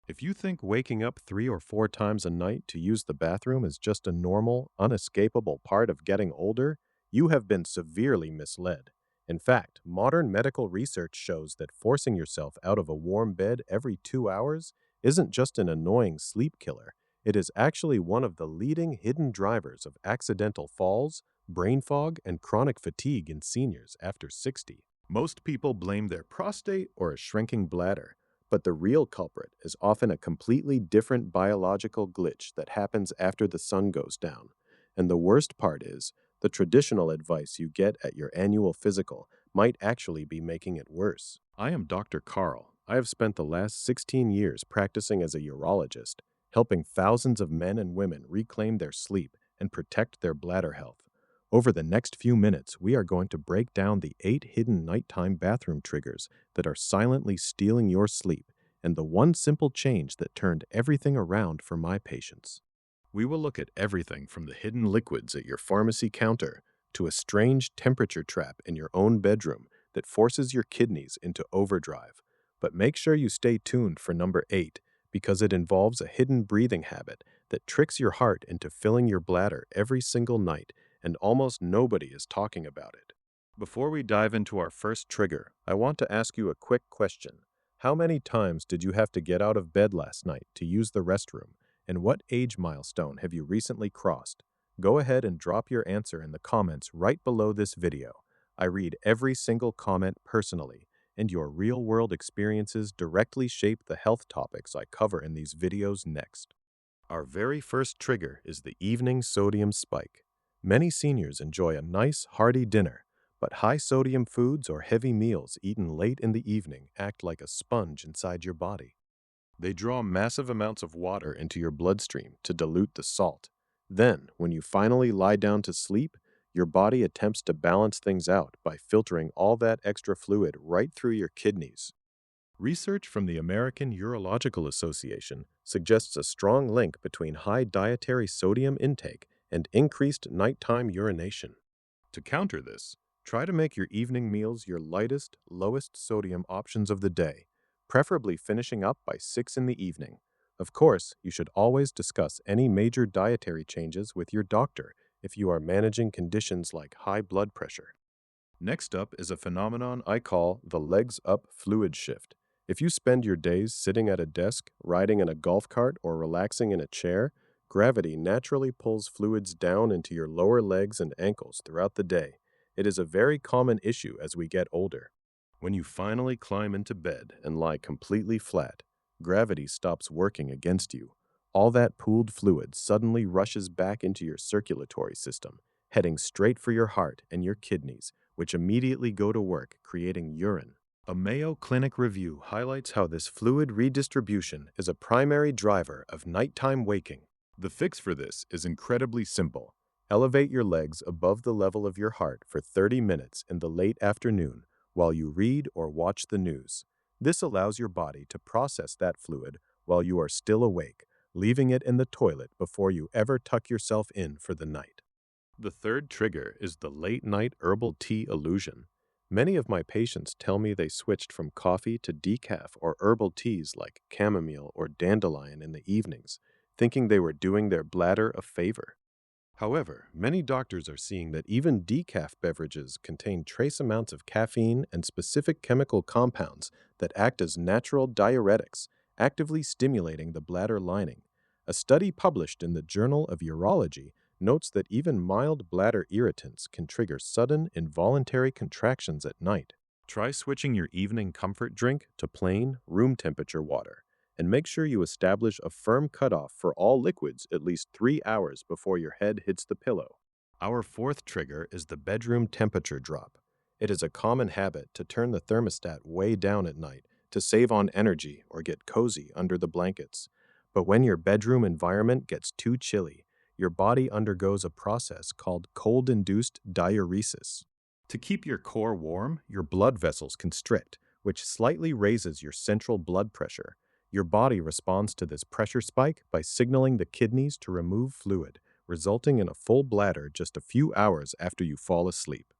If you think waking up 3 or 4 times a night to use the bathroom is just a normal, unescapable part of getting older, you have been severely misled. In fact, modern medical research shows that forcing yourself out of a warm bed every 2 hours isn't just an annoying sleep killer, it is actually one of the leading hidden drivers of accidental falls, brain fog, and chronic fatigue in seniors after 60. Most people blame their prostate or a shrinking bladder. But the real culprit is often a completely different biological glitch that happens after the sun goes down. And the worst part is, the traditional advice you get at your annual physical might actually be making it worse. I am Dr. Carl. I have spent the last 16 years practicing as a urologist, helping thousands of men and women reclaim their sleep and protect their bladder health. Over the next few minutes, we are going to break down the 8 hidden nighttime bathroom triggers that are silently stealing your sleep, and the one simple change that turned everything around for my patients. We will look at everything from the hidden liquids at your pharmacy counter to a strange temperature trap in your own bedroom that forces your kidneys into overdrive. But make sure you stay tuned for number 8 because it involves a hidden breathing habit that tricks your heart into filling your bladder every single night, and almost nobody is talking about it. Before we dive into our first trigger, I want to ask you a quick question. How many times did you have to get out of bed last night to use the restroom, and what age milestone have you recently crossed? Go ahead and drop your answer in the comments right below this video. I read every single comment personally, and your real-world experiences directly shape the health topics I cover in these videos next. Our very first trigger is the evening sodium spike. Many seniors enjoy a nice, hearty dinner, but high-sodium foods or heavy meals eaten late in the evening act like a sponge inside your body. They draw massive amounts of water into your bloodstream to dilute the salt. Then, when you finally lie down to sleep, your body attempts to balance things out by filtering all that extra fluid right through your kidneys. Research from the American Urological Association suggests a strong link between high dietary sodium intake and increased nighttime urination. To counter this, try to make your evening meals your lightest, lowest sodium options of the day, preferably finishing up by 6 in the evening. Of course, you should always discuss any major dietary changes with your doctor if you are managing conditions like high blood pressure. Next up is a phenomenon I call the legs up fluid shift. If you spend your days sitting at a desk, riding in a golf cart, or relaxing in a chair, gravity naturally pulls fluids down into your lower legs and ankles throughout the day. It is a very common issue as we get older. When you finally climb into bed and lie completely flat, gravity stops working against you. All that pooled fluid suddenly rushes back into your circulatory system, heading straight for your heart and your kidneys, which immediately go to work creating urine. A Mayo Clinic review highlights how this fluid redistribution is a primary driver of nighttime waking. The fix for this is incredibly simple. Elevate your legs above the level of your heart for 30 minutes in the late afternoon while you read or watch the news. This allows your body to process that fluid while you are still awake, leaving it in the toilet before you ever tuck yourself in for the night. The third trigger is the late-night herbal tea illusion. Many of my patients tell me they switched from coffee to decaf or herbal teas like chamomile or dandelion in the evenings, thinking they were doing their bladder a favor. However, many doctors are seeing that even decaf beverages contain trace amounts of caffeine and specific chemical compounds that act as natural diuretics, actively stimulating the bladder lining. A study published in the Journal of Urology notes that even mild bladder irritants can trigger sudden, involuntary contractions at night. Try switching your evening comfort drink to plain, room temperature water, and make sure you establish a firm cutoff for all liquids at least 3 hours before your head hits the pillow. Our fourth trigger is the bedroom temperature drop. It is a common habit to turn the thermostat way down at night to save on energy or get cozy under the blankets. But when your bedroom environment gets too chilly, your body undergoes a process called cold-induced diuresis. To keep your core warm, your blood vessels constrict, which slightly raises your central blood pressure. Your body responds to this pressure spike by signaling the kidneys to remove fluid, resulting in a full bladder just a few hours after you fall asleep.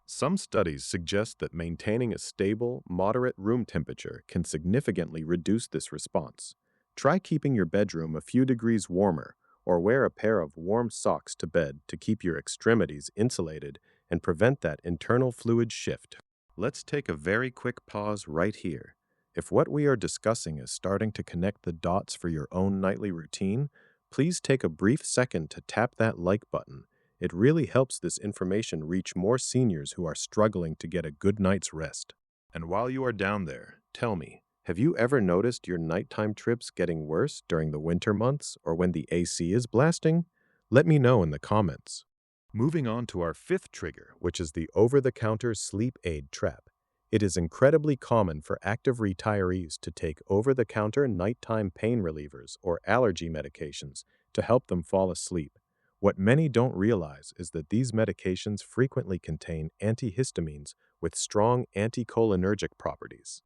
Some studies suggest that maintaining a stable, moderate room temperature can significantly reduce this response. Try keeping your bedroom a few degrees warmer, or wear a pair of warm socks to bed to keep your extremities insulated and prevent that internal fluid shift. Let's take a very quick pause right here. If what we are discussing is starting to connect the dots for your own nightly routine, please take a brief second to tap that like button. It really helps this information reach more seniors who are struggling to get a good night's rest. And while you are down there, tell me, have you ever noticed your nighttime trips getting worse during the winter months or when the AC is blasting? Let me know in the comments. Moving on to our fifth trigger, which is the over-the-counter sleep aid trap. It is incredibly common for active retirees to take over-the-counter nighttime pain relievers or allergy medications to help them fall asleep. What many don't realize is that these medications frequently contain antihistamines with strong anticholinergic properties.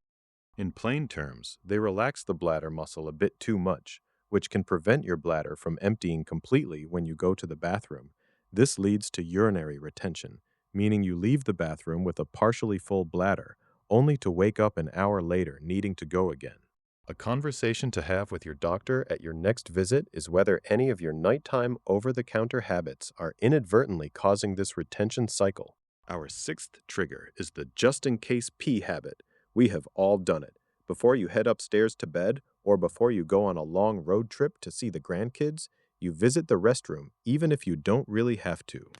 In plain terms, they relax the bladder muscle a bit too much, which can prevent your bladder from emptying completely when you go to the bathroom. This leads to urinary retention, meaning you leave the bathroom with a partially full bladder, only to wake up an hour later needing to go again. A conversation to have with your doctor at your next visit is whether any of your nighttime over-the-counter habits are inadvertently causing this retention cycle. Our sixth trigger is the just-in-case pee habit. We have all done it. Before you head upstairs to bed, or before you go on a long road trip to see the grandkids, you visit the restroom even if you don't really have to.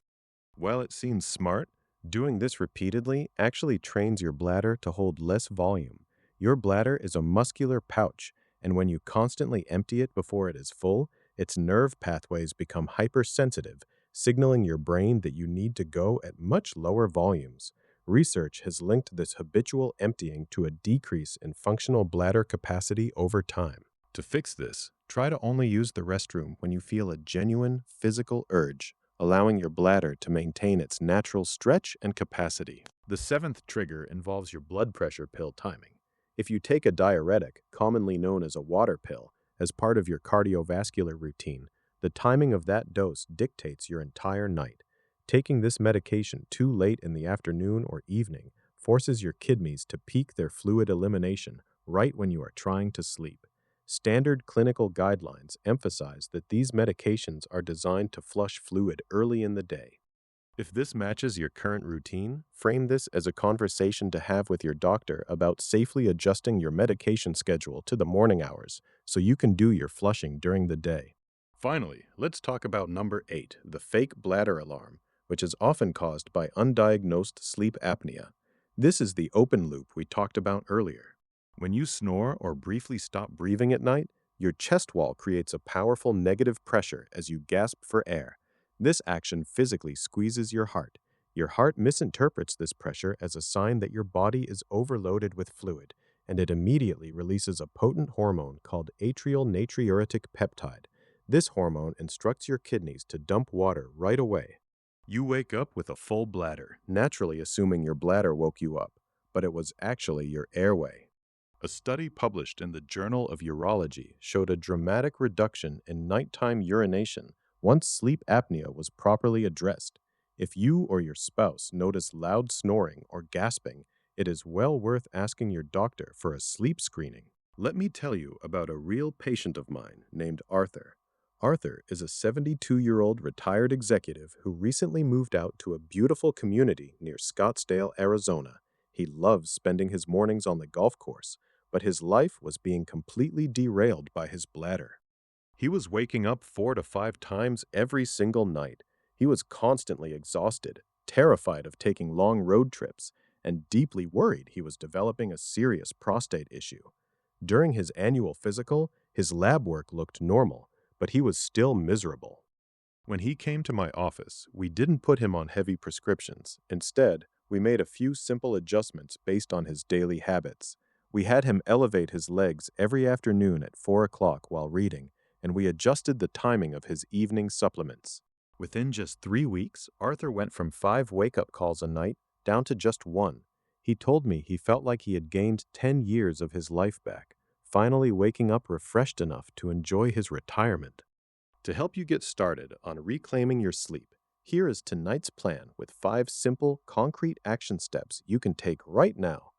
While it seems smart, doing this repeatedly actually trains your bladder to hold less volume. Your bladder is a muscular pouch, and when you constantly empty it before it is full, its nerve pathways become hypersensitive, signaling your brain that you need to go at much lower volumes. Research has linked this habitual emptying to a decrease in functional bladder capacity over time. To fix this, try to only use the restroom when you feel a genuine physical urge, allowing your bladder to maintain its natural stretch and capacity. The seventh trigger involves your blood pressure pill timing. If you take a diuretic, commonly known as a water pill, as part of your cardiovascular routine, the timing of that dose dictates your entire night. Taking this medication too late in the afternoon or evening forces your kidneys to peak their fluid elimination right when you are trying to sleep. Standard clinical guidelines emphasize that these medications are designed to flush fluid early in the day. If this matches your current routine, frame this as a conversation to have with your doctor about safely adjusting your medication schedule to the morning hours so you can do your flushing during the day. Finally, let's talk about number 8, the fake bladder alarm, which is often caused by undiagnosed sleep apnea. This is the open loop we talked about earlier. When you snore or briefly stop breathing at night, your chest wall creates a powerful negative pressure as you gasp for air. This action physically squeezes your heart. Your heart misinterprets this pressure as a sign that your body is overloaded with fluid, and it immediately releases a potent hormone called atrial natriuretic peptide. This hormone instructs your kidneys to dump water right away. You wake up with a full bladder, naturally assuming your bladder woke you up, but it was actually your airway. A study published in the Journal of Urology showed a dramatic reduction in nighttime urination once sleep apnea was properly addressed. If you or your spouse notice loud snoring or gasping, it is well worth asking your doctor for a sleep screening. Let me tell you about a real patient of mine named Arthur. Arthur is a 72-year-old retired executive who recently moved out to a beautiful community near Scottsdale, Arizona. He loves spending his mornings on the golf course, but his life was being completely derailed by his bladder. He was waking up 4 to 5 times every single night. He was constantly exhausted, terrified of taking long road trips, and deeply worried he was developing a serious prostate issue. During his annual physical, his lab work looked normal, but he was still miserable. When he came to my office, we didn't put him on heavy prescriptions. Instead, we made a few simple adjustments based on his daily habits. We had him elevate his legs every afternoon at 4 o'clock while reading, and we adjusted the timing of his evening supplements. Within just 3 weeks, Arthur went from 5 wake-up calls a night down to just 1. He told me he felt like he had gained 10 years of his life back, finally waking up refreshed enough to enjoy his retirement. To help you get started on reclaiming your sleep, here is tonight's plan with 5 simple, concrete action steps you can take right now.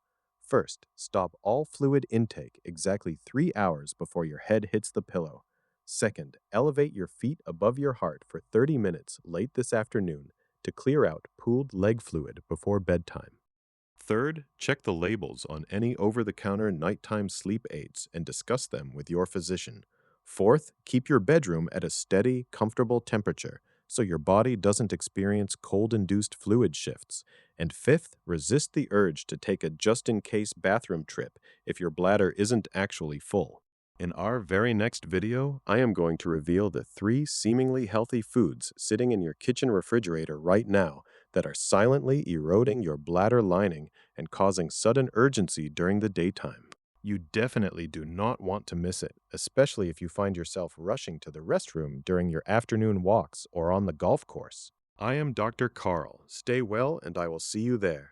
First, stop all fluid intake exactly 3 hours before your head hits the pillow. Second, elevate your feet above your heart for 30 minutes late this afternoon to clear out pooled leg fluid before bedtime. Third, check the labels on any over the counter nighttime sleep aids and discuss them with your physician. Fourth, keep your bedroom at a steady, comfortable temperature so your body doesn't experience cold induced fluid shifts. And fifth, resist the urge to take a just in case bathroom trip if your bladder isn't actually full. In our very next video, I am going to reveal the 3 seemingly healthy foods sitting in your kitchen refrigerator right now that are silently eroding your bladder lining and causing sudden urgency during the daytime. You definitely do not want to miss it, especially if you find yourself rushing to the restroom during your afternoon walks or on the golf course. I am Dr. Carl. Stay well, and I will see you there.